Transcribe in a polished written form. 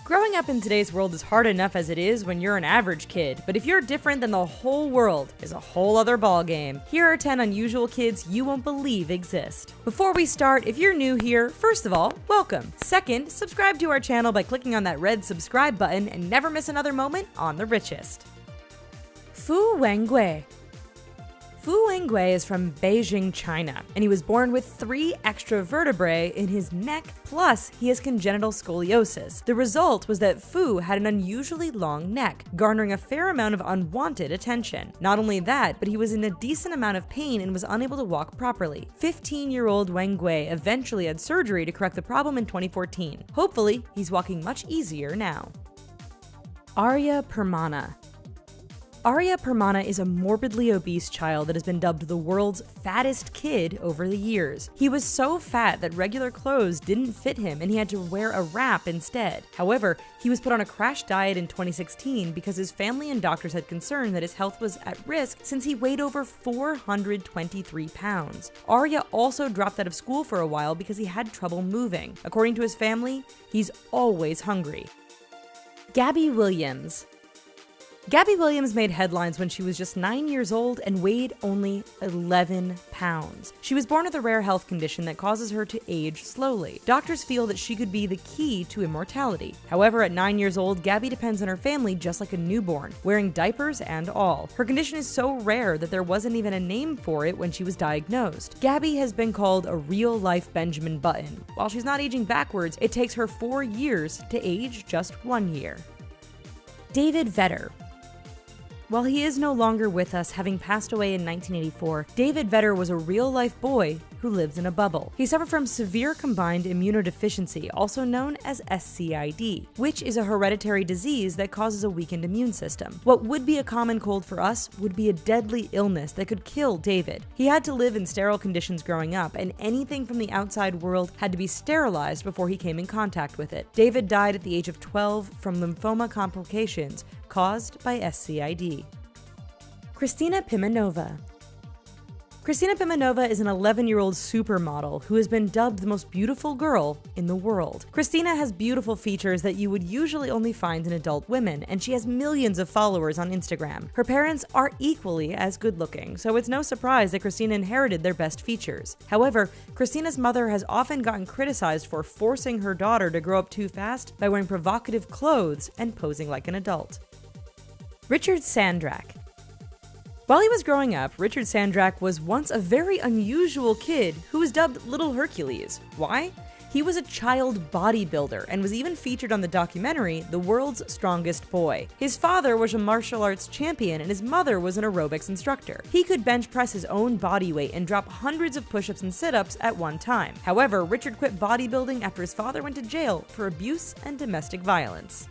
Growing up in today's world is hard enough as it is when you're an average kid, but if you're different than the whole world, is a whole other ballgame. Here are 10 unusual kids you won't believe exist. Before we start, if you're new here, first of all, welcome. Second, subscribe to our channel by clicking on that red subscribe button and never miss another moment on The Richest. Fu Wengui. Fu Wengui is from Beijing, China, and he was born with 3 extra vertebrae in his neck, plus he has congenital scoliosis. The result was that Fu had an unusually long neck, garnering a fair amount of unwanted attention. Not only that, but he was in a decent amount of pain and was unable to walk properly. 15-year-old Wengui eventually had surgery to correct the problem in 2014. Hopefully, he's walking much easier now. Arya Permana. Arya Permana is a morbidly obese child that has been dubbed the world's fattest kid over the years. He was so fat that regular clothes didn't fit him and he had to wear a wrap instead. However, he was put on a crash diet in 2016 because his family and doctors had concern that his health was at risk since he weighed over 423 pounds. Arya also dropped out of school for a while because he had trouble moving. According to his family, he's always hungry. Gabby Williams. Gabby Williams made headlines when she was just 9 years old and weighed only 11 pounds. She was born with a rare health condition that causes her to age slowly. Doctors feel that she could be the key to immortality. However, at 9 years old, Gabby depends on her family just like a newborn, wearing diapers and all. Her condition is so rare that there wasn't even a name for it when she was diagnosed. Gabby has been called a real-life Benjamin Button. While she's not aging backwards, it takes her 4 years to age just 1 year. David Vetter. While he is no longer with us, having passed away in 1984, David Vetter was a real-life boy who lived in a bubble. He suffered from severe combined immunodeficiency, also known as SCID, which is a hereditary disease that causes a weakened immune system. What would be a common cold for us would be a deadly illness that could kill David. He had to live in sterile conditions growing up, and anything from the outside world had to be sterilized before he came in contact with it. David died at the age of 12 from lymphoma complications caused by SCID. Christina Pimenova. Christina Pimenova is an 11-year-old supermodel who has been dubbed the most beautiful girl in the world. Christina has beautiful features that you would usually only find in adult women, and she has millions of followers on Instagram. Her parents are equally as good-looking, so it's no surprise that Christina inherited their best features. However, Christina's mother has often gotten criticized for forcing her daughter to grow up too fast by wearing provocative clothes and posing like an adult. Richard Sandrak. While he was growing up, Richard Sandrak was once a very unusual kid who was dubbed Little Hercules. Why? He was a child bodybuilder and was even featured on the documentary The World's Strongest Boy. His father was a martial arts champion and his mother was an aerobics instructor. He could bench press his own body weight and drop hundreds of push-ups and sit-ups at one time. However, Richard quit bodybuilding after his father went to jail for abuse and domestic violence.